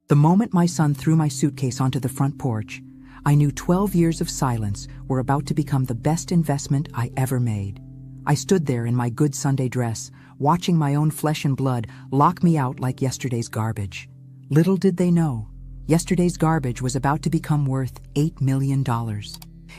The moment my son threw my suitcase onto the front porch, I knew 12 years of silence were about to become the best investment I ever made. I stood there in my good Sunday dress, watching my own flesh and blood lock me out like yesterday's garbage. Little did they know, yesterday's garbage was about to become worth $8 million.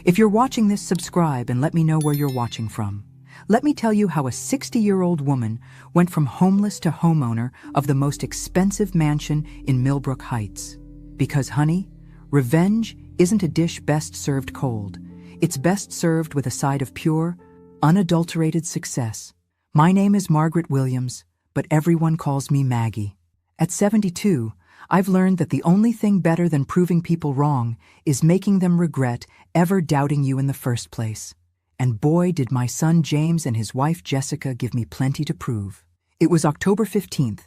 If you're watching this, subscribe and let me know where you're watching from. Let me tell you how a 60-year-old woman went from homeless to homeowner of the most expensive mansion in Millbrook Heights. Because, honey, revenge isn't a dish best served cold. It's best served with a side of pure, unadulterated success. My name is Margaret Williams, but everyone calls me Maggie. At 72, I've learned that the only thing better than proving people wrong is making them regret ever doubting you in the first place. And boy, did my son James and his wife Jessica give me plenty to prove. It was October 15th,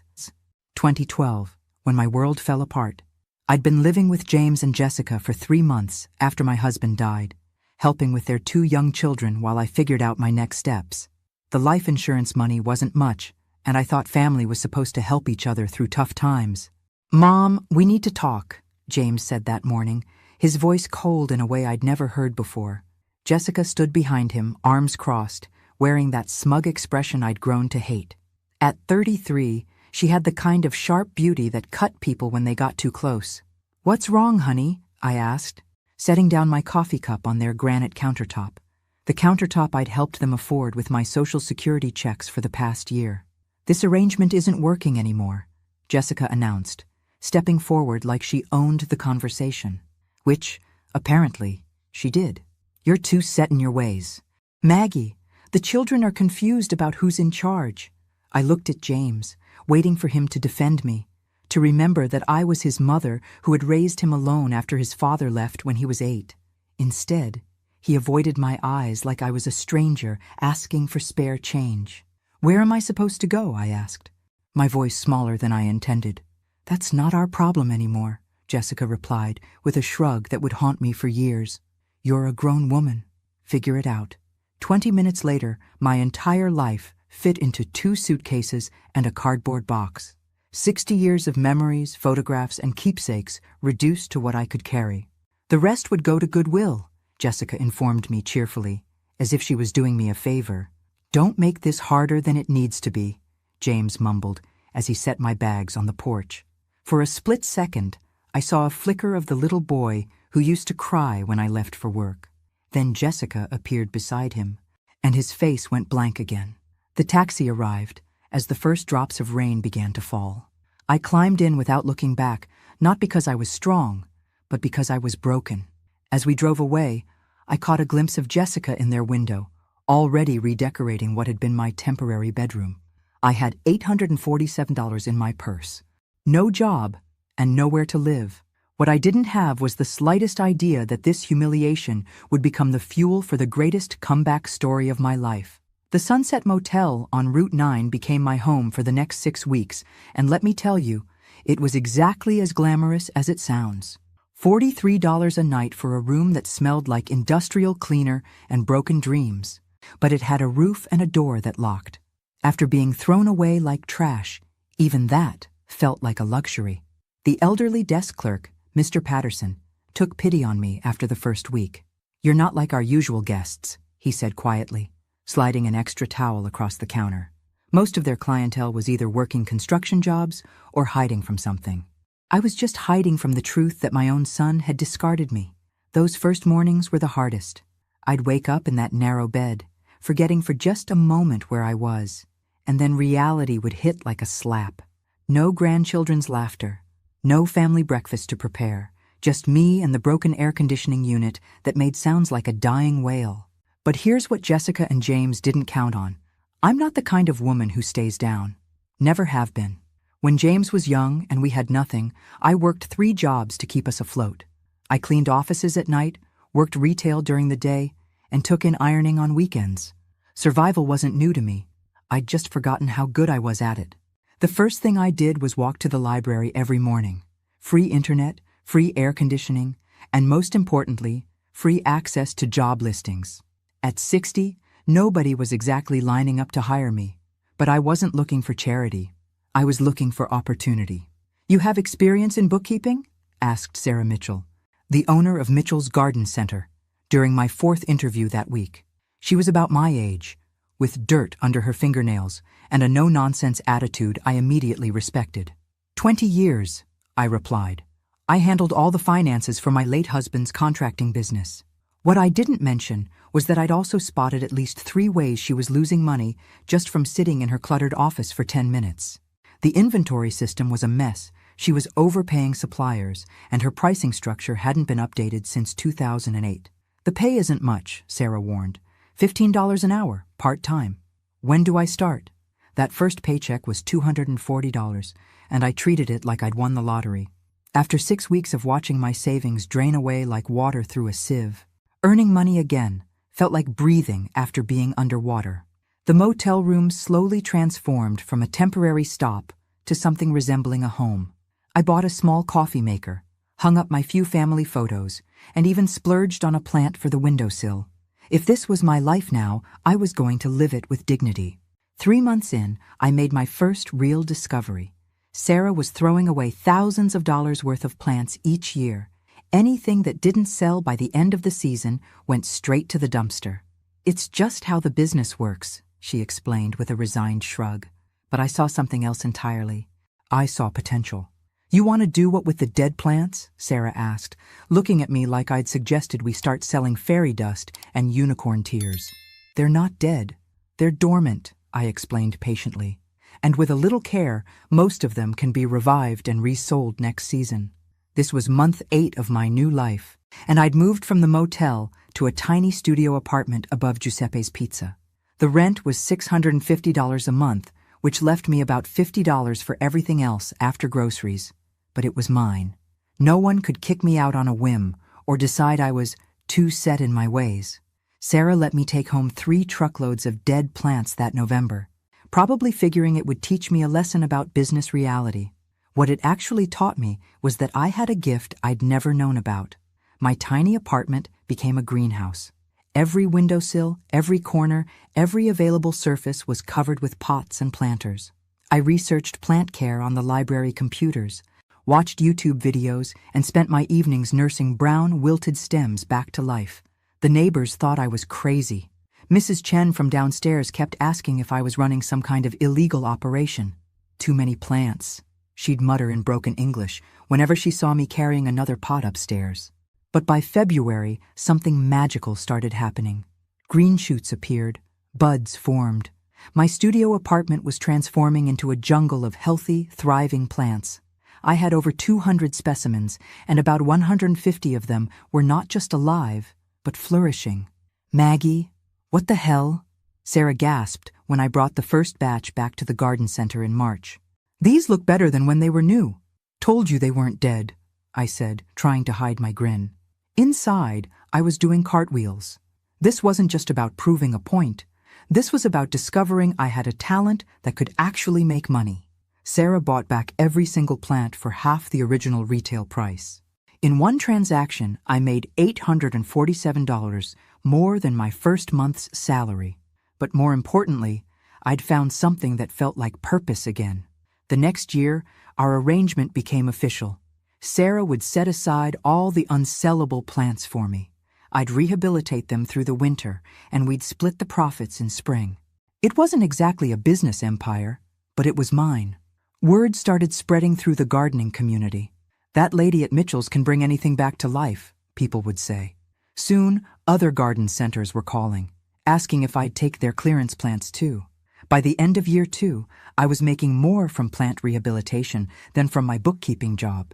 2012, when my world fell apart. I'd been living with James and Jessica for 3 months after my husband died, helping with their 2 young children while I figured out my next steps. The life insurance money wasn't much, and I thought family was supposed to help each other through tough times. "Mom, we need to talk," James said that morning, his voice cold in a way I'd never heard before. Jessica stood behind him, arms crossed, wearing that smug expression I'd grown to hate. At 33, she had the kind of sharp beauty that cut people when they got too close. "What's wrong, honey?" I asked, setting down my coffee cup on their granite countertop, the countertop I'd helped them afford with my Social Security checks for the past year. "This arrangement isn't working anymore," Jessica announced, stepping forward like she owned the conversation. Which, apparently, she did. "You're too set in your ways. Maggie, the children are confused about who's in charge." I looked at James, waiting for him to defend me, to remember that I was his mother who had raised him alone after his father left when he was 8. Instead, he avoided my eyes like I was a stranger asking for spare change. "Where am I supposed to go?" I asked, my voice smaller than I intended. "That's not our problem anymore," Jessica replied with a shrug that would haunt me for years. "You're a grown woman. Figure it out." 20 minutes later, my entire life fit into 2 suitcases and a cardboard box. 60 years of memories, photographs, and keepsakes reduced to what I could carry. "The rest would go to Goodwill," Jessica informed me cheerfully, as if she was doing me a favor. "Don't make this harder than it needs to be," James mumbled as he set my bags on the porch. For a split second, I saw a flicker of the little boy who used to cry when I left for work. Then Jessica appeared beside him, and his face went blank again. The taxi arrived as the first drops of rain began to fall. I climbed in without looking back, not because I was strong, but because I was broken. As we drove away, I caught a glimpse of Jessica in their window, already redecorating what had been my temporary bedroom. I had $847 in my purse. No job, and nowhere to live. What I didn't have was the slightest idea that this humiliation would become the fuel for the greatest comeback story of my life. The Sunset Motel on Route 9 became my home for the next 6 weeks, and let me tell you, it was exactly as glamorous as it sounds. $43 a night for a room that smelled like industrial cleaner and broken dreams, but it had a roof and a door that locked. After being thrown away like trash, even that felt like a luxury. The elderly desk clerk, Mr. Patterson, took pity on me after the first week. "You're not like our usual guests," he said quietly, sliding an extra towel across the counter. Most of their clientele was either working construction jobs or hiding from something. I was just hiding from the truth that my own son had discarded me. Those first mornings were the hardest. I'd wake up in that narrow bed, forgetting for just a moment where I was, and then reality would hit like a slap. No grandchildren's laughter. No family breakfast to prepare, just me and the broken air conditioning unit that made sounds like a dying whale. But here's what Jessica and James didn't count on. I'm not the kind of woman who stays down. Never have been. When James was young and we had nothing, I worked 3 jobs to keep us afloat. I cleaned offices at night, worked retail during the day, and took in ironing on weekends. Survival wasn't new to me. I'd just forgotten how good I was at it. The first thing I did was walk to the library every morning. Free internet, free air conditioning, and most importantly, free access to job listings. At 60, nobody was exactly lining up to hire me, but I wasn't looking for charity. I was looking for opportunity. You have experience in bookkeeping? Asked Sarah Mitchell, the owner of Mitchell's Garden Center, during my 4th interview that week. She was about my age, with dirt under her fingernails and a no-nonsense attitude I immediately respected. 20 years, I replied. I handled all the finances for my late husband's contracting business. What I didn't mention was that I'd also spotted at least 3 ways she was losing money just from sitting in her cluttered office for 10 minutes. The inventory system was a mess. She was overpaying suppliers, and her pricing structure hadn't been updated since 2008. The pay isn't much, Sarah warned. $15 an hour, part-time. When do I start? That first paycheck was $240, and I treated it like I'd won the lottery. After 6 weeks of watching my savings drain away like water through a sieve, earning money again felt like breathing after being underwater. The motel room slowly transformed from a temporary stop to something resembling a home. I bought a small coffee maker, hung up my few family photos, and even splurged on a plant for the windowsill. If this was my life now, I was going to live it with dignity. 3 months in, I made my first real discovery. Sarah was throwing away thousands of dollars worth of plants each year. Anything that didn't sell by the end of the season went straight to the dumpster. It's just how the business works, she explained with a resigned shrug. But I saw something else entirely. I saw potential. You want to do what with the dead plants? Sarah asked, looking at me like I'd suggested we start selling fairy dust and unicorn tears. They're not dead. They're dormant, I explained patiently. And with a little care, most of them can be revived and resold next season. This was month 8 of my new life, and I'd moved from the motel to a tiny studio apartment above Giuseppe's Pizza. The rent was $650 a month, which left me about $50 for everything else after groceries. But it was mine. No one could kick me out on a whim or decide I was too set in my ways. Sarah let me take home 3 truckloads of dead plants that November, probably figuring it would teach me a lesson about business reality. What it actually taught me was that I had a gift I'd never known about. My tiny apartment became a greenhouse. Every windowsill, every corner, every available surface was covered with pots and planters. I researched plant care on the library computers, watched YouTube videos, and spent my evenings nursing brown, wilted stems back to life. The neighbors thought I was crazy. Mrs. Chen from downstairs kept asking if I was running some kind of illegal operation. Too many plants, she'd mutter in broken English whenever she saw me carrying another pot upstairs. But by February, something magical started happening. Green shoots appeared, buds formed. My studio apartment was transforming into a jungle of healthy, thriving plants. I had over 200 specimens, and about 150 of them were not just alive, but flourishing. Maggie, what the hell? Sarah gasped when I brought the first batch back to the garden center in March. These look better than when they were new. Told you they weren't dead, I said, trying to hide my grin. Inside, I was doing cartwheels. This wasn't just about proving a point. This was about discovering I had a talent that could actually make money. Sarah bought back every single plant for half the original retail price. In one transaction, I made $847, more than my first month's salary. But more importantly, I'd found something that felt like purpose again. The next year, our arrangement became official. Sarah would set aside all the unsellable plants for me. I'd rehabilitate them through the winter, and we'd split the profits in spring. It wasn't exactly a business empire, but it was mine. Word started spreading through the gardening community. That lady at Mitchell's can bring anything back to life, people would say. Soon, other garden centers were calling, asking if I'd take their clearance plants too. By the end of year 2, I was making more from plant rehabilitation than from my bookkeeping job.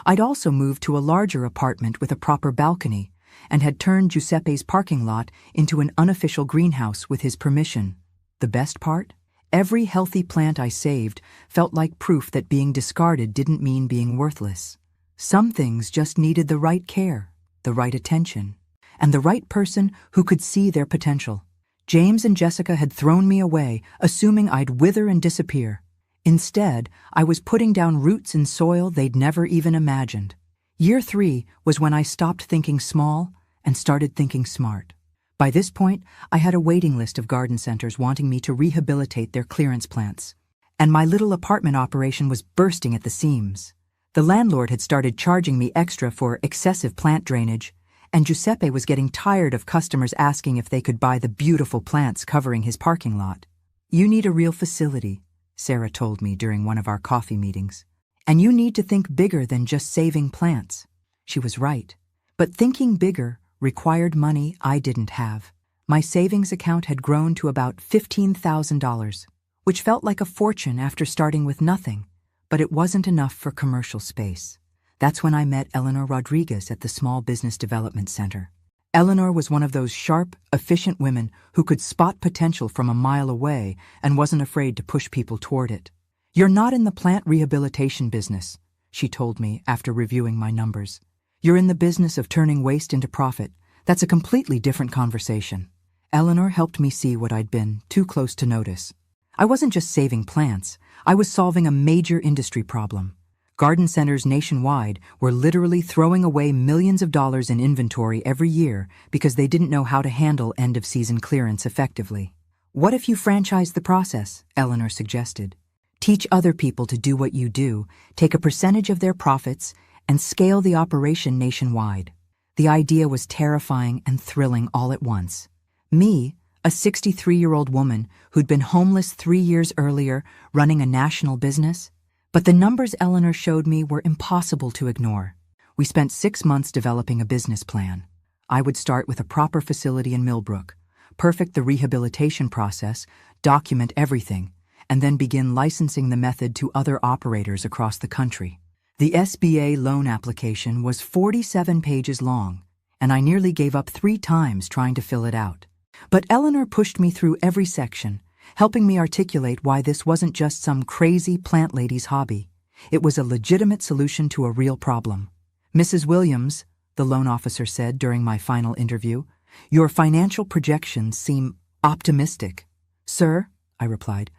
I'd also moved to a larger apartment with a proper balcony and had turned Giuseppe's parking lot into an unofficial greenhouse with his permission. The best part? Every healthy plant I saved felt like proof that being discarded didn't mean being worthless. Some things just needed the right care, the right attention, and the right person who could see their potential. James and Jessica had thrown me away, assuming I'd wither and disappear. Instead, I was putting down roots in soil they'd never even imagined. Year 3 was when I stopped thinking small and started thinking smart. By this point, I had a waiting list of garden centers wanting me to rehabilitate their clearance plants, and my little apartment operation was bursting at the seams. The landlord had started charging me extra for excessive plant drainage, and Giuseppe was getting tired of customers asking if they could buy the beautiful plants covering his parking lot. "You need a real facility," Sarah told me during one of our coffee meetings. "And you need to think bigger than just saving plants." She was right. But thinking bigger required money I didn't have. My savings account had grown to about $15,000, which felt like a fortune after starting with nothing, but it wasn't enough for commercial space. That's when I met Eleanor Rodriguez at the Small Business Development Center. Eleanor was one of those sharp, efficient women who could spot potential from a mile away and wasn't afraid to push people toward it. "You're not in the plant rehabilitation business," she told me after reviewing my numbers. "You're in the business of turning waste into profit. That's a completely different conversation." Eleanor helped me see what I'd been too close to notice. I wasn't just saving plants, I was solving a major industry problem. Garden centers nationwide were literally throwing away millions of dollars in inventory every year because they didn't know how to handle end-of-season clearance effectively. "What if you franchise the process?" Eleanor suggested. "Teach other people to do what you do, take a percentage of their profits, and scale the operation nationwide." The idea was terrifying and thrilling all at once. Me, a 63-year-old woman who'd been homeless 3 years earlier, running a national business? But the numbers Eleanor showed me were impossible to ignore. We spent 6 months developing a business plan. I would start with a proper facility in Millbrook, perfect the rehabilitation process, document everything, and then begin licensing the method to other operators across the country. The SBA loan application was 47 pages long, and I nearly gave up 3 times trying to fill it out. But Eleanor pushed me through every section, helping me articulate why this wasn't just some crazy plant lady's hobby. It was a legitimate solution to a real problem. "Mrs. Williams," the loan officer said during my final interview, "your financial projections seem optimistic." "Sir," I replied,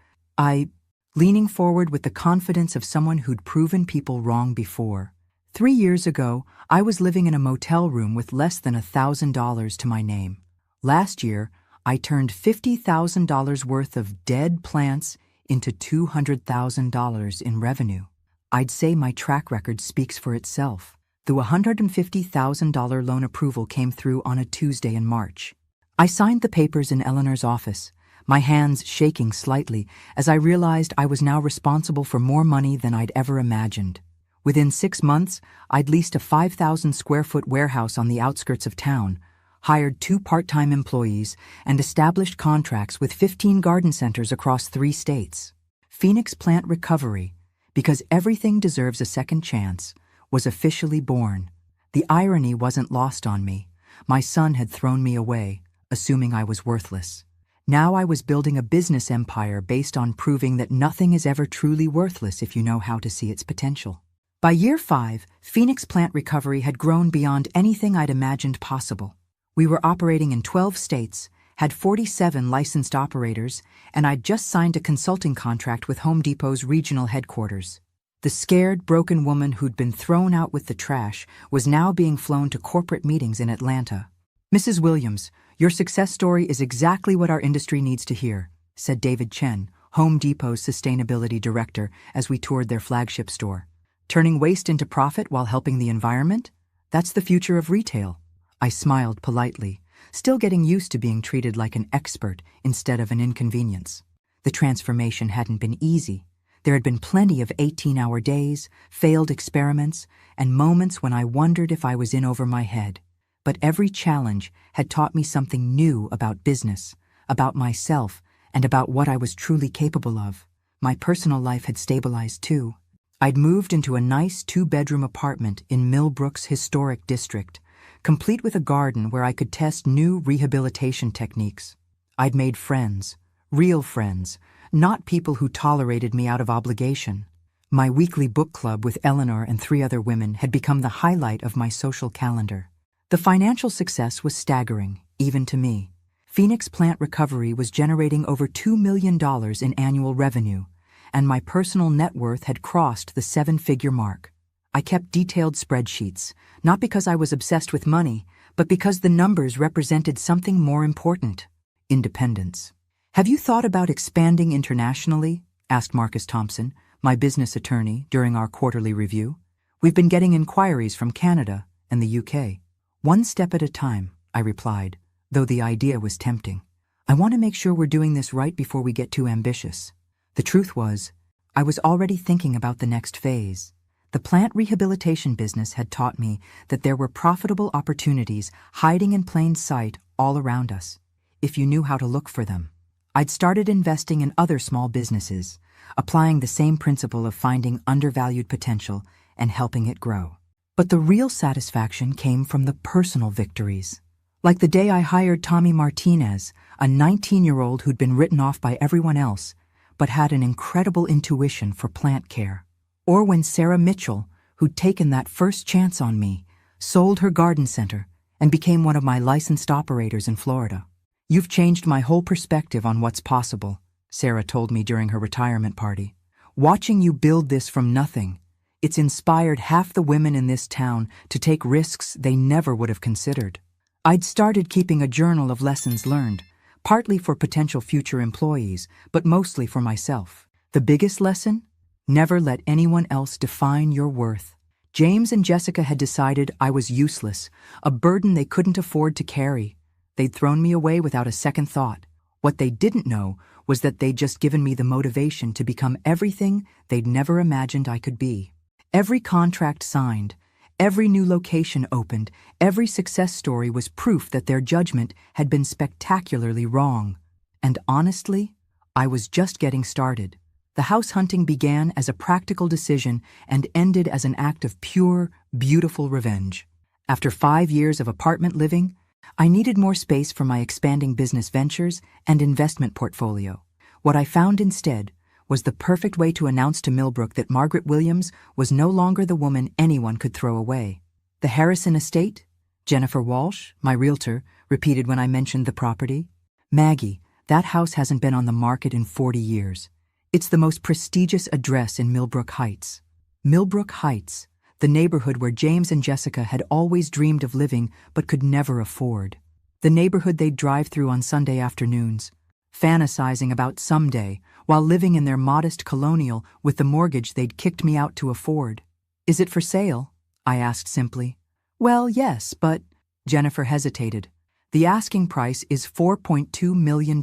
leaning forward with the confidence of someone who'd proven people wrong before. 3 years ago, I was living in a motel room with less than $1,000 to my name. Last year, I turned $50,000 worth of dead plants into $200,000 in revenue. I'd say my track record speaks for itself. The $150,000 loan approval came through on a Tuesday in March. I signed the papers in Eleanor's office, my hands shaking slightly as I realized I was now responsible for more money than I'd ever imagined. Within 6 months, I'd leased a 5,000-square-foot warehouse on the outskirts of town, hired 2 part-time employees, and established contracts with 15 garden centers across 3 states. Phoenix Plant Recovery, because everything deserves a second chance, was officially born. The irony wasn't lost on me. My son had thrown me away, assuming I was worthless. Now I was building a business empire based on proving that nothing is ever truly worthless if you know how to see its potential. By year 5, Phoenix Plant Recovery had grown beyond anything I'd imagined possible. We were operating in 12 states, had 47 licensed operators, and I'd just signed a consulting contract with Home Depot's regional headquarters. The scared, broken woman who'd been thrown out with the trash was now being flown to corporate meetings in Atlanta. "Mrs. Williams, your success story is exactly what our industry needs to hear," said David Chen, Home Depot's sustainability director, as we toured their flagship store. "Turning waste into profit while helping the environment? That's the future of retail." I smiled politely, still getting used to being treated like an expert instead of an inconvenience. The transformation hadn't been easy. There had been plenty of 18-hour days, failed experiments, and moments when I wondered if I was in over my head. But every challenge had taught me something new about business, about myself, and about what I was truly capable of. My personal life had stabilized too. I'd moved into a nice 2-bedroom apartment in Millbrook's historic district, complete with a garden where I could test new rehabilitation techniques. I'd made friends, real friends, not people who tolerated me out of obligation. My weekly book club with Eleanor and 3 other women had become the highlight of my social calendar. The financial success was staggering, even to me. Phoenix Plant Recovery was generating over $2 million in annual revenue, and my personal net worth had crossed the 7-figure mark. I kept detailed spreadsheets, not because I was obsessed with money, but because the numbers represented something more important: independence. "Have you thought about expanding internationally?" asked Marcus Thompson, my business attorney, during our quarterly review. We've been getting inquiries from Canada and the UK. One step at a time, I replied, though the idea was tempting. I want to make sure we're doing this right before we get too ambitious. The truth was, I was already thinking about the next phase. The plant rehabilitation business had taught me that there were profitable opportunities hiding in plain sight all around us, if you knew how to look for them. I'd started investing in other small businesses, applying the same principle of finding undervalued potential and helping it grow. But the real satisfaction came from the personal victories. Like the day I hired Tommy Martinez, a 19-year-old who'd been written off by everyone else, but had an incredible intuition for plant care. Or when Sarah Mitchell, who'd taken that first chance on me, sold her garden center and became one of my licensed operators in Florida. You've changed my whole perspective on what's possible, Sarah told me during her retirement party. Watching you build this from nothing, it's inspired half the women in this town to take risks they never would have considered. I'd started keeping a journal of lessons learned, partly for potential future employees, but mostly for myself. The biggest lesson? Never let anyone else define your worth. James and Jessica had decided I was useless, a burden they couldn't afford to carry. They'd thrown me away without a second thought. What they didn't know was that they'd just given me the motivation to become everything they'd never imagined I could be. Every contract signed, every new location opened, every success story was proof that their judgment had been spectacularly wrong. And honestly, I was just getting started. The house hunting began as a practical decision and ended as an act of pure, beautiful revenge. After 5 years of apartment living, I needed more space for my expanding business ventures and investment portfolio. What I found instead was the perfect way to announce to Millbrook that Margaret Williams was no longer the woman anyone could throw away. The Harrison estate? Jennifer Walsh, my realtor, repeated when I mentioned the property. Maggie, that house hasn't been on the market in 40 years. It's the most prestigious address in Millbrook Heights. Millbrook Heights, the neighborhood where James and Jessica had always dreamed of living but could never afford. The neighborhood they'd drive through on Sunday afternoons, fantasizing about someday, while living in their modest colonial with the mortgage they'd kicked me out to afford. Is it for sale? I asked simply. Well, yes, but... Jennifer hesitated. The asking price is $4.2 million.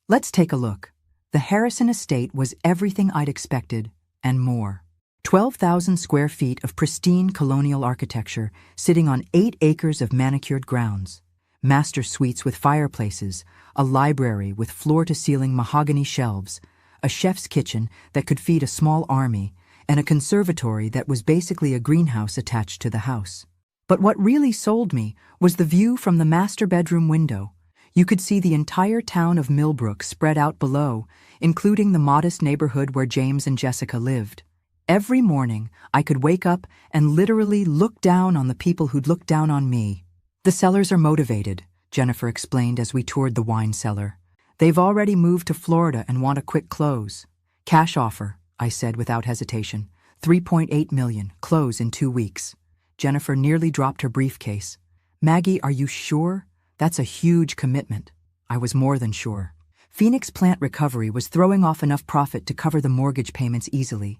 Let's take a look. The Harrison estate was everything I'd expected, and more. 12,000 square feet of pristine colonial architecture sitting on 8 acres of manicured grounds. Master suites with fireplaces, a library with floor-to-ceiling mahogany shelves, a chef's kitchen that could feed a small army, and a conservatory that was basically a greenhouse attached to the house. But what really sold me was the view from the master bedroom window. You could see the entire town of Millbrook spread out below, including the modest neighborhood where James and Jessica lived. Every morning, I could wake up and literally look down on the people who'd looked down on me. The sellers are motivated, Jennifer explained as we toured the wine cellar. They've already moved to Florida and want a quick close. Cash offer, I said without hesitation. $3.8 million, close in 2 weeks. Jennifer nearly dropped her briefcase. Maggie, are you sure? That's a huge commitment. I was more than sure. Phoenix Plant Recovery was throwing off enough profit to cover the mortgage payments easily.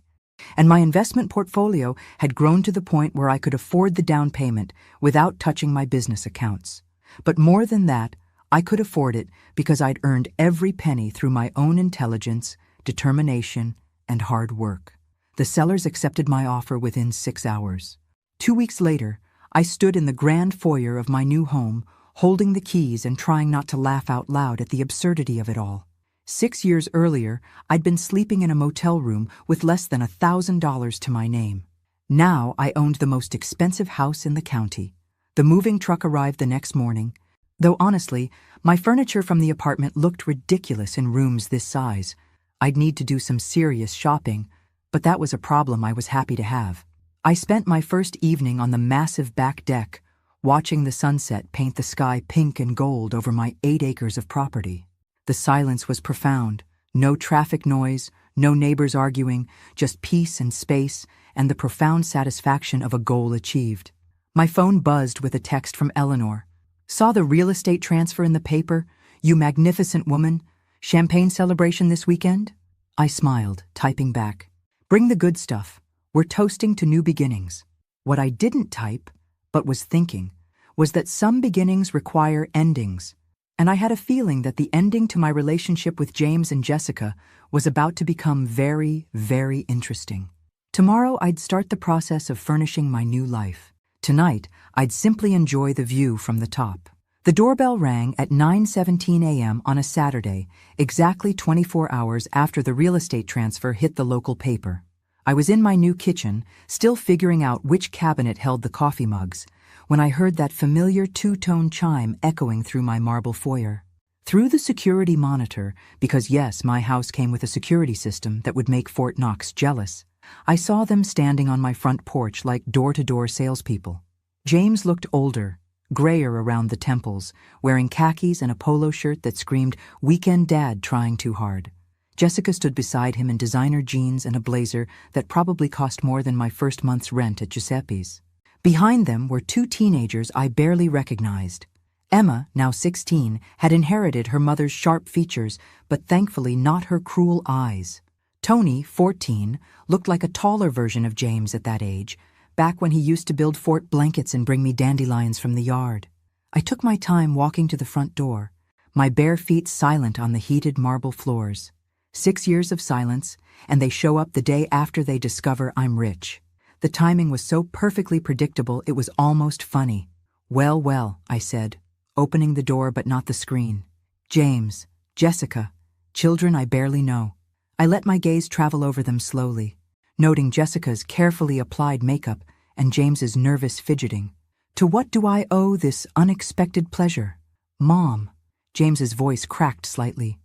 And my investment portfolio had grown to the point where I could afford the down payment without touching my business accounts. But more than that, I could afford it because I'd earned every penny through my own intelligence, determination, and hard work. The sellers accepted my offer within 6 hours. 2 weeks later, I stood in the grand foyer of my new home, holding the keys and trying not to laugh out loud at the absurdity of it all. 6 years earlier, I'd been sleeping in a motel room with less than $1,000 to my name. Now I owned the most expensive house in the county. The moving truck arrived the next morning, though honestly, my furniture from the apartment looked ridiculous in rooms this size. I'd need to do some serious shopping, but that was a problem I was happy to have. I spent my first evening on the massive back deck, watching the sunset paint the sky pink and gold over my 8 acres of property. The silence was profound. No traffic noise, no neighbors arguing, just peace and space and the profound satisfaction of a goal achieved. My phone buzzed with a text from Eleanor. Saw the real estate transfer in the paper, you magnificent woman. Champagne celebration this weekend? I smiled, typing back. Bring the good stuff. We're toasting to new beginnings. What I didn't type, but was thinking, was that some beginnings require endings, and I had a feeling that the ending to my relationship with James and Jessica was about to become very, very interesting. Tomorrow I'd start the process of furnishing my new life. Tonight, I'd simply enjoy the view from the top. The doorbell rang at 9:17 a.m. on a Saturday, exactly 24 hours after the real estate transfer hit the local paper. I was in my new kitchen, still figuring out which cabinet held the coffee mugs, when I heard that familiar two-tone chime echoing through my marble foyer. Through the security monitor, because yes, my house came with a security system that would make Fort Knox jealous, I saw them standing on my front porch like door-to-door salespeople. James looked older, grayer around the temples, wearing khakis and a polo shirt that screamed, "Weekend Dad trying too hard." Jessica stood beside him in designer jeans and a blazer that probably cost more than my first month's rent at Giuseppe's. Behind them were two teenagers I barely recognized. Emma, now 16, had inherited her mother's sharp features, but thankfully not her cruel eyes. Tony, 14, looked like a taller version of James at that age, back when he used to build fort blankets and bring me dandelions from the yard. I took my time walking to the front door, my bare feet silent on the heated marble floors. 6 years of silence, and they show up the day after they discover I'm rich. The timing was so perfectly predictable it was almost funny. "Well, well," I said, opening the door but not the screen. "James, Jessica, children I barely know." I let my gaze travel over them slowly, noting Jessica's carefully applied makeup and James's nervous fidgeting. "To what do I owe this unexpected pleasure?" "Mom," James's voice cracked slightly.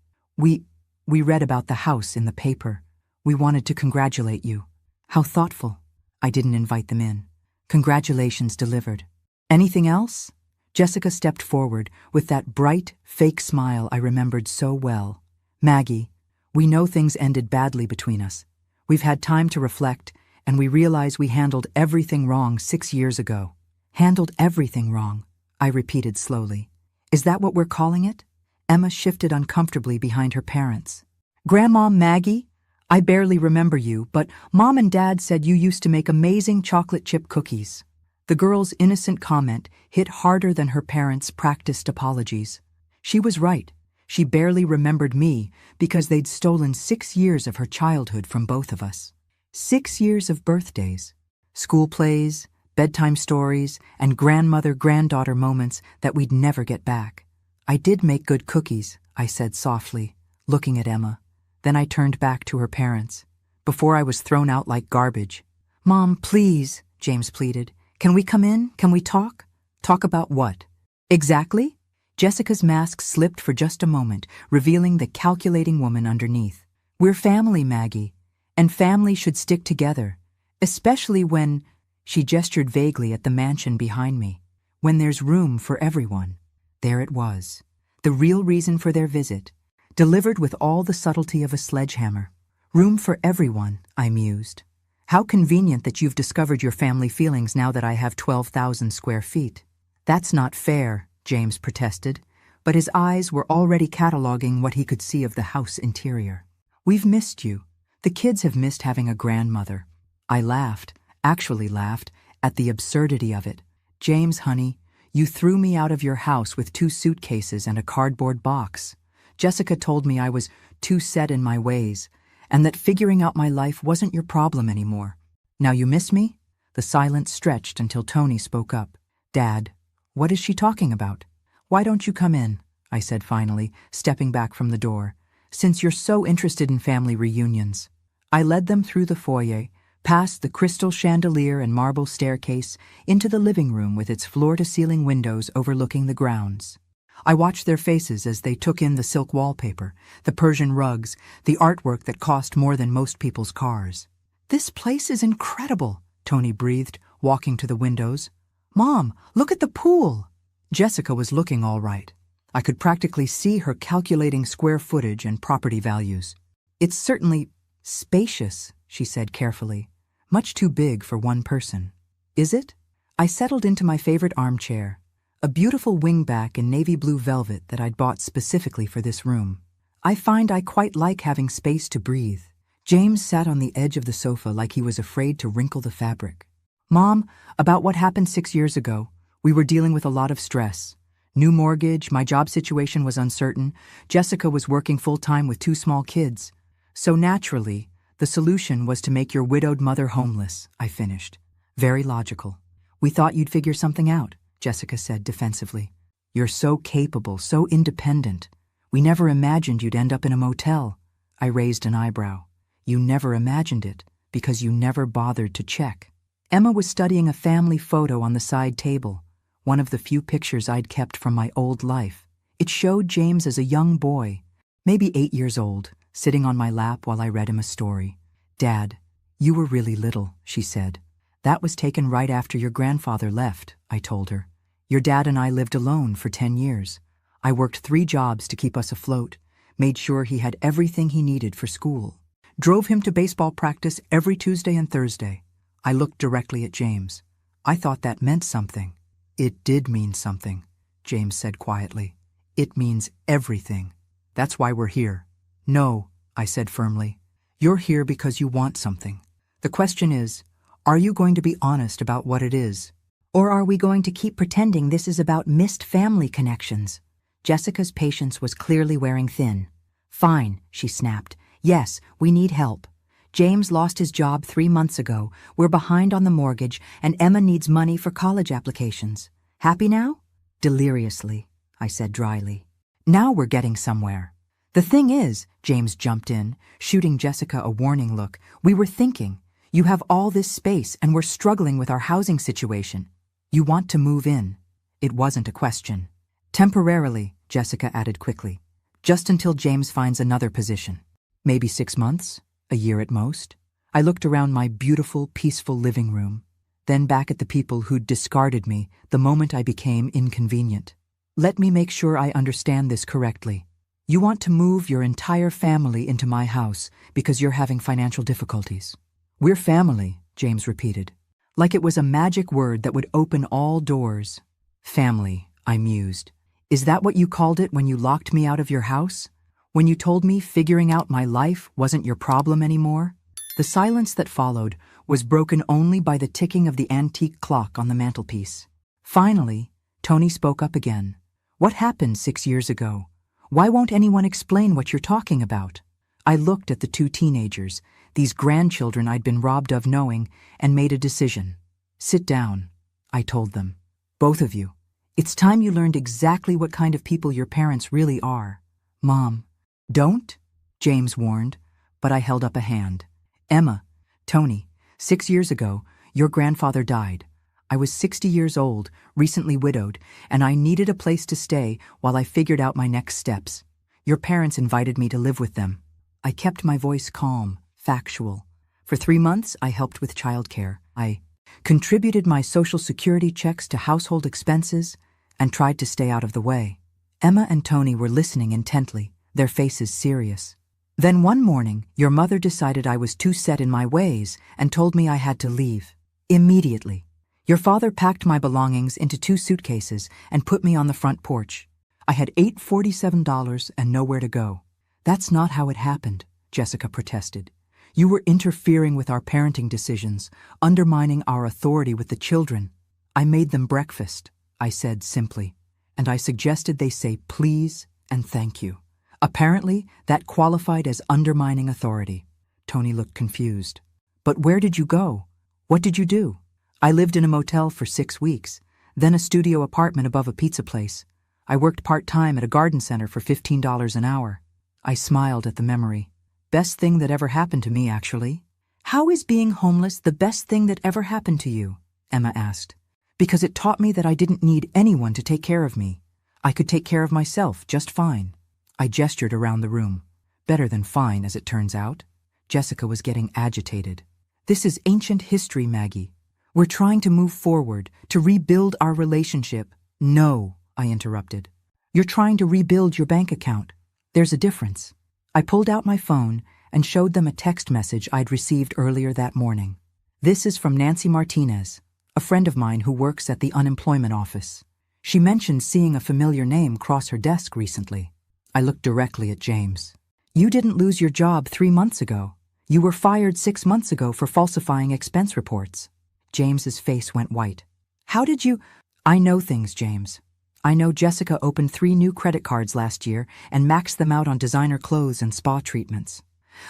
We read about the house in the paper. We wanted to congratulate you." "How thoughtful." I didn't invite them in. "Congratulations delivered." "Anything else?" Jessica stepped forward with that bright, fake smile I remembered so well. "Maggie, we know things ended badly between us. We've had time to reflect, and we realize we handled everything wrong 6 years ago." "Handled everything wrong," I repeated slowly. "Is that what we're calling it?" Emma shifted uncomfortably behind her parents. "Grandma Maggie, I barely remember you, but Mom and Dad said you used to make amazing chocolate chip cookies." The girl's innocent comment hit harder than her parents' practiced apologies. She was right. She barely remembered me because they'd stolen 6 years of her childhood from both of us. 6 years of birthdays, school plays, bedtime stories, and grandmother-granddaughter moments that we'd never get back. "I did make good cookies," I said softly, looking at Emma. Then I turned back to her parents, before I was thrown out like garbage. "Mom, please," James pleaded. "Can we come in? Can we talk?" "Talk about what?" "Exactly?" Jessica's mask slipped for just a moment, revealing the calculating woman underneath. "We're family, Maggie, and family should stick together, especially when," she gestured vaguely at the mansion behind me, "when there's room for everyone." There it was, the real reason for their visit, delivered with all the subtlety of a sledgehammer. "Room for everyone," I mused. "How convenient that you've discovered your family feelings now that I have 12,000 square feet." "That's not fair," James protested, but his eyes were already cataloging what he could see of the house interior. "We've missed you. The kids have missed having a grandmother." I laughed, actually laughed, at the absurdity of it. "James, honey, you threw me out of your house with 2 suitcases and a cardboard box. Jessica told me I was too set in my ways, and that figuring out my life wasn't your problem anymore. Now you miss me?" The silence stretched until Tony spoke up. "Dad, what is she talking about?" "Why don't you come in?" I said finally, stepping back from the door, "since you're so interested in family reunions." I led them through the foyer, past the crystal chandelier and marble staircase, into the living room with its floor-to-ceiling windows overlooking the grounds. I watched their faces as they took in the silk wallpaper, the Persian rugs, the artwork that cost more than most people's cars. "This place is incredible," Tony breathed, walking to the windows. "Mom, look at the pool." Jessica was looking all right. I could practically see her calculating square footage and property values. "It's certainly spacious," she said carefully. "Much too big for one person." "Is it?" I settled into my favorite armchair, a beautiful wingback in navy blue velvet that I'd bought specifically for this room. "I find I quite like having space to breathe." James sat on the edge of the sofa like he was afraid to wrinkle the fabric. Mom, about what happened 6 years ago. We were dealing with a lot of stress. New mortgage, my job situation was uncertain. Jessica was working full-time with 2 small kids. So naturally, the solution was to make your widowed mother homeless, I finished. Very logical. We thought you'd figure something out, Jessica said defensively. You're so capable, so independent. We never imagined you'd end up in a motel. I raised an eyebrow. You never imagined it, because you never bothered to check. Emma was studying a family photo on the side table, one of the few pictures I'd kept from my old life. It showed James as a young boy, maybe 8 years old, sitting on my lap while I read him a story. Dad, you were really little, she said. That was taken right after your grandfather left, I told her. Your dad and I lived alone for 10 years. I worked 3 jobs to keep us afloat, made sure he had everything he needed for school. Drove him to baseball practice every Tuesday and Thursday. I looked directly at James. I thought that meant something. It did mean something, James said quietly. It means everything. That's why we're here. No, I said firmly. You're here because you want something. The question is, are you going to be honest about what it is? Or are we going to keep pretending this is about missed family connections? Jessica's patience was clearly wearing thin. Fine, she snapped. Yes, we need help. James lost his job 3 months ago. We're behind on the mortgage, and Emma needs money for college applications. Happy now? Deliriously, I said dryly. Now we're getting somewhere. The thing is, James jumped in, shooting Jessica a warning look, we were thinking, you have all this space and we're struggling with our housing situation. You want to move in. It wasn't a question. Temporarily, Jessica added quickly, just until James finds another position. Maybe 6 months, a year at most. I looked around my beautiful, peaceful living room, then back at the people who'd discarded me the moment I became inconvenient. Let me make sure I understand this correctly. You want to move your entire family into my house because you're having financial difficulties. We're family, James repeated, like it was a magic word that would open all doors. Family, I mused. Is that what you called it when you locked me out of your house? When you told me figuring out my life wasn't your problem anymore? The silence that followed was broken only by the ticking of the antique clock on the mantelpiece. Finally, Tony spoke up again. What happened 6 years ago? Why won't anyone explain what you're talking about? I looked at the 2 teenagers, these grandchildren I'd been robbed of knowing, and made a decision. Sit down, I told them. Both of you. It's time you learned exactly what kind of people your parents really are. Mom. Don't, James warned, but I held up a hand. Emma, Tony, 6 years ago, your grandfather died. I was 60 years old, recently widowed, and I needed a place to stay while I figured out my next steps. Your parents invited me to live with them. I kept my voice calm, factual. For 3 months, I helped with childcare. I contributed my Social Security checks to household expenses and tried to stay out of the way. Emma and Tony were listening intently, their faces serious. Then one morning, your mother decided I was too set in my ways and told me I had to leave. Immediately. Your father packed my belongings into 2 suitcases and put me on the front porch. I had $847 and nowhere to go. That's not how it happened, Jessica protested. You were interfering with our parenting decisions, undermining our authority with the children. I made them breakfast, I said simply, and I suggested they say please and thank you. Apparently, that qualified as undermining authority. Tony looked confused. But where did you go? What did you do? I lived in a motel for 6 weeks, then a studio apartment above a pizza place. I worked part-time at a garden center for $15 an hour. I smiled at the memory. Best thing that ever happened to me, actually. How is being homeless the best thing that ever happened to you? Emma asked. Because it taught me that I didn't need anyone to take care of me. I could take care of myself just fine. I gestured around the room. Better than fine, as it turns out. Jessica was getting agitated. This is ancient history, Maggie. We're trying to move forward, to rebuild our relationship. No, I interrupted. You're trying to rebuild your bank account. There's a difference. I pulled out my phone and showed them a text message I'd received earlier that morning. This is from Nancy Martinez, a friend of mine who works at the unemployment office. She mentioned seeing a familiar name cross her desk recently. I looked directly at James. You didn't lose your job 3 months ago. You were fired 6 months ago for falsifying expense reports. James's face went white. How did you— I know things, James. I know Jessica opened 3 new credit cards last year and maxed them out on designer clothes and spa treatments.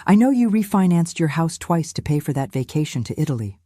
I know you refinanced your house twice to pay for that vacation to Italy.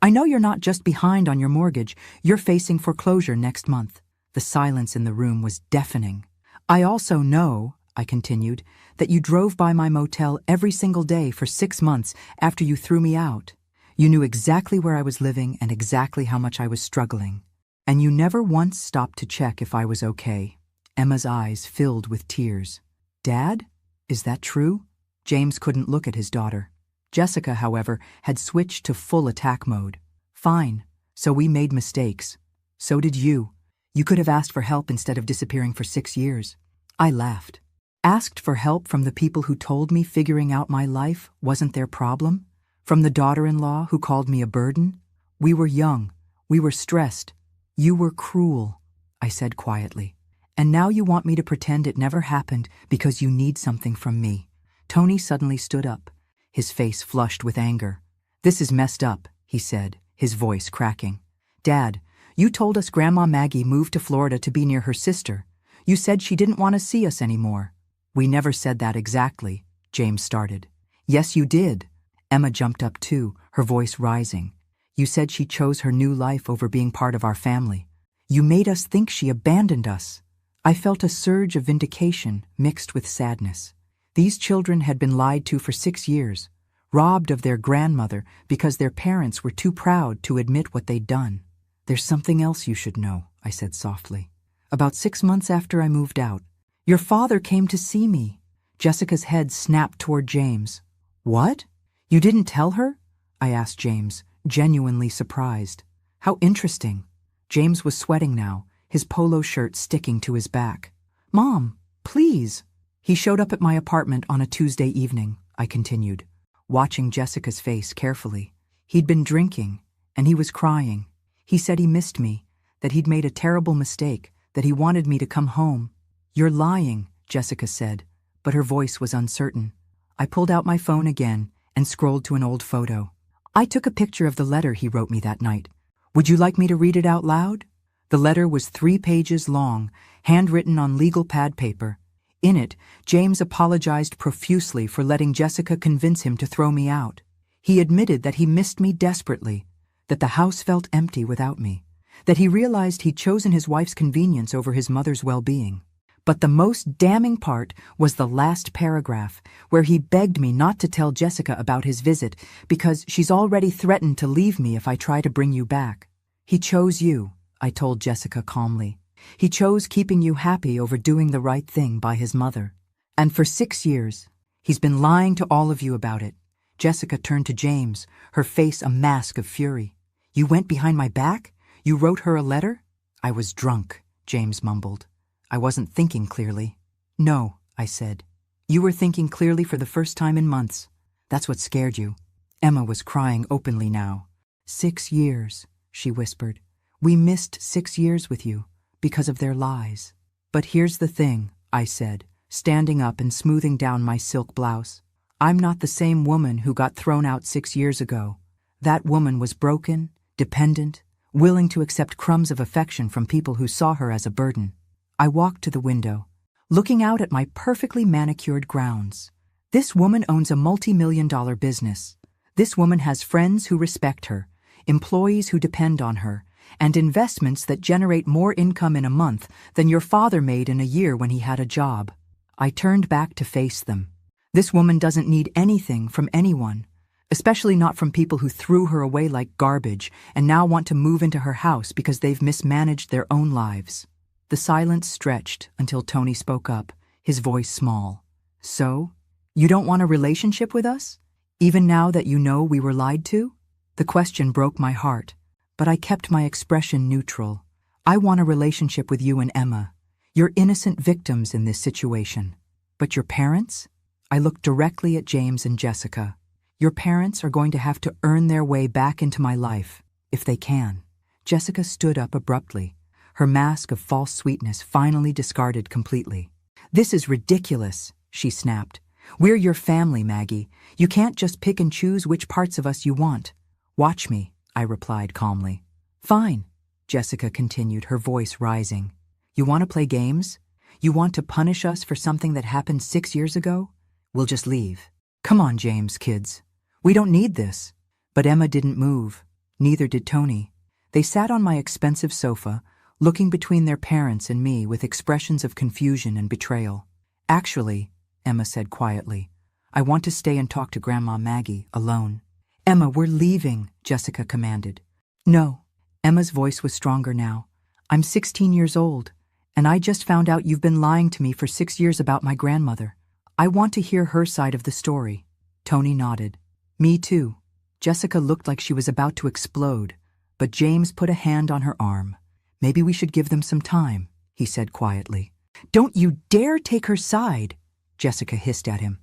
I know you're not just behind on your mortgage, you're facing foreclosure next month. The silence in the room was deafening. I also know, I continued, that you drove by my motel every single day for 6 months after you threw me out. You knew exactly where I was living and exactly how much I was struggling. And you never once stopped to check if I was okay. Emma's eyes filled with tears. Dad? Is that true? James couldn't look at his daughter. Jessica, however, had switched to full attack mode. Fine, so we made mistakes. So did you. You could have asked for help instead of disappearing for 6 years. I laughed. Asked for help from the people who told me figuring out my life wasn't their problem? From the daughter-in-law who called me a burden? We were young. We were stressed. You were cruel, I said quietly. And now you want me to pretend it never happened because you need something from me. Tony suddenly stood up, his face flushed with anger. This is messed up, he said, his voice cracking. Dad, you told us Grandma Maggie moved to Florida to be near her sister. You said she didn't want to see us anymore. We never said that exactly, James started. Yes, you did. Emma jumped up too, her voice rising. You said she chose her new life over being part of our family. You made us think she abandoned us. I felt a surge of vindication mixed with sadness. These children had been lied to for 6 years, robbed of their grandmother because their parents were too proud to admit what they'd done. There's something else you should know, I said softly. About 6 months after I moved out, your father came to see me. Jessica's head snapped toward James. What? You didn't tell her? I asked James, genuinely surprised. How interesting. James was sweating now, his polo shirt sticking to his back. Mom, please. He showed up at my apartment on a Tuesday evening, I continued, watching Jessica's face carefully. He'd been drinking, and he was crying. He said he missed me, that he'd made a terrible mistake, that he wanted me to come home. You're lying, Jessica said, but her voice was uncertain. I pulled out my phone again and scrolled to an old photo. I took a picture of the letter he wrote me that night. Would you like me to read it out loud? The letter was 3 pages long, handwritten on legal pad paper. In it, James apologized profusely for letting Jessica convince him to throw me out. He admitted that he missed me desperately, that the house felt empty without me, that he realized he'd chosen his wife's convenience over his mother's well-being. But the most damning part was the last paragraph, where he begged me not to tell Jessica about his visit because she's already threatened to leave me if I try to bring you back. He chose you, I told Jessica calmly. He chose keeping you happy over doing the right thing by his mother. And for 6 years, he's been lying to all of you about it. Jessica turned to James, her face a mask of fury. You went behind my back? You wrote her a letter? I was drunk, James mumbled. I wasn't thinking clearly. No, I said. You were thinking clearly for the first time in months. That's what scared you. Emma was crying openly now. 6 years, she whispered. We missed 6 years with you because of their lies. But here's the thing, I said, standing up and smoothing down my silk blouse. I'm not the same woman who got thrown out 6 years ago. That woman was broken, dependent, willing to accept crumbs of affection from people who saw her as a burden. I walked to the window, looking out at my perfectly manicured grounds. This woman owns a multi-million-dollar business. This woman has friends who respect her, employees who depend on her, and investments that generate more income in a month than your father made in a year when he had a job. I turned back to face them. This woman doesn't need anything from anyone, especially not from people who threw her away like garbage and now want to move into her house because they've mismanaged their own lives. The silence stretched until Tony spoke up, his voice small. So, you don't want a relationship with us? Even now that you know we were lied to? The question broke my heart, but I kept my expression neutral. I want a relationship with you and Emma. You're innocent victims in this situation. But your parents? I looked directly at James and Jessica. Your parents are going to have to earn their way back into my life, if they can. Jessica stood up abruptly, her mask of false sweetness finally discarded completely. This is ridiculous, she snapped. We're your family, Maggie. You can't just pick and choose which parts of us you want. Watch me, I replied calmly. Fine, Jessica continued, her voice rising. You want to play games? You want to punish us for something that happened 6 years ago? We'll just leave. Come on, James, kids. We don't need this. But Emma didn't move. Neither did Tony. They sat on my expensive sofa, looking between their parents and me with expressions of confusion and betrayal. Actually, Emma said quietly, I want to stay and talk to Grandma Maggie alone. Emma, we're leaving, Jessica commanded. No. Emma's voice was stronger now. I'm 16 years old, and I just found out you've been lying to me for 6 years about my grandmother. I want to hear her side of the story. Tony nodded. Me too. Jessica looked like she was about to explode, but James put a hand on her arm. Maybe we should give them some time, he said quietly. Don't you dare take her side, Jessica hissed at him.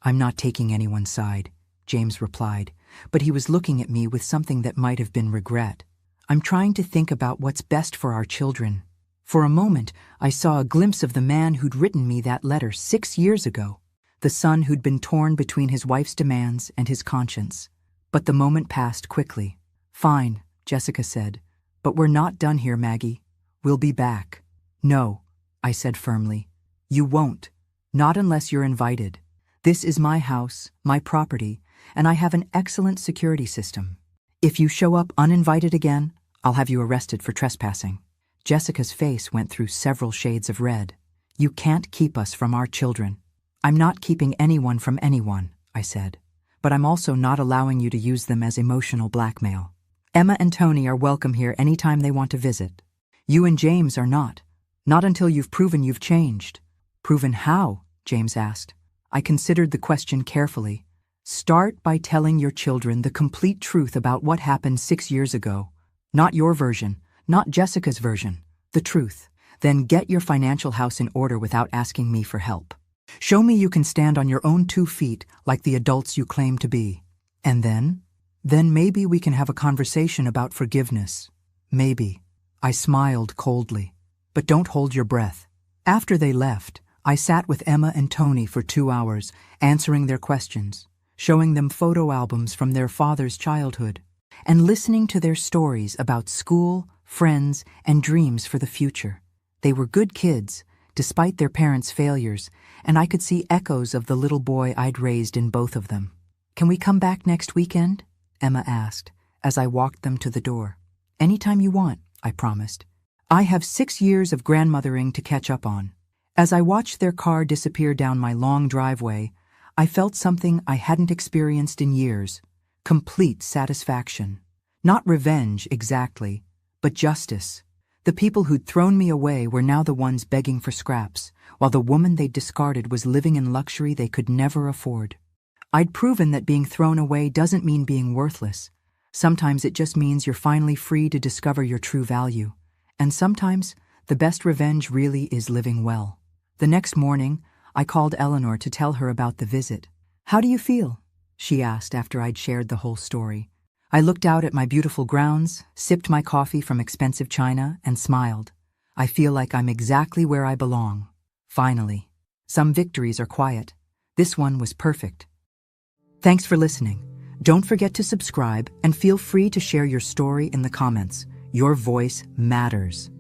I'm not taking anyone's side, James replied, but he was looking at me with something that might have been regret. I'm trying to think about what's best for our children. For a moment, I saw a glimpse of the man who'd written me that letter 6 years ago, the son who'd been torn between his wife's demands and his conscience. But the moment passed quickly. Fine, Jessica said, but we're not done here, Maggie. We'll be back. No, I said firmly. You won't. Not unless you're invited. This is my house, my property, and I have an excellent security system. If you show up uninvited again, I'll have you arrested for trespassing. Jessica's face went through several shades of red. You can't keep us from our children. I'm not keeping anyone from anyone, I said, but I'm also not allowing you to use them as emotional blackmail. Emma and Tony are welcome here anytime they want to visit. You and James are not. Not until you've proven you've changed. Proven how? James asked. I considered the question carefully. Start by telling your children the complete truth about what happened 6 years ago. Not your version, not Jessica's version. The truth. Then get your financial house in order without asking me for help. Show me you can stand on your own 2 feet like the adults you claim to be. And then maybe we can have a conversation about forgiveness. Maybe. I smiled coldly. But don't hold your breath. After they left, I sat with Emma and Tony for 2 hours, answering their questions, showing them photo albums from their father's childhood, and listening to their stories about school, friends, and dreams for the future. They were good kids, despite their parents' failures, and I could see echoes of the little boy I'd raised in both of them. Can we come back next weekend? Emma asked, as I walked them to the door. Anytime you want, I promised. I have 6 years of grandmothering to catch up on. As I watched their car disappear down my long driveway, I felt something I hadn't experienced in years. Complete satisfaction. Not revenge, exactly, but justice. The people who'd thrown me away were now the ones begging for scraps, while the woman they'd discarded was living in luxury they could never afford. I'd proven that being thrown away doesn't mean being worthless. Sometimes it just means you're finally free to discover your true value. And sometimes, the best revenge really is living well. The next morning, I called Eleanor to tell her about the visit. How do you feel? She asked after I'd shared the whole story. I looked out at my beautiful grounds, sipped my coffee from expensive china, and smiled. I feel like I'm exactly where I belong. Finally. Some victories are quiet. This one was perfect. Thanks for listening. Don't forget to subscribe and feel free to share your story in the comments. Your voice matters.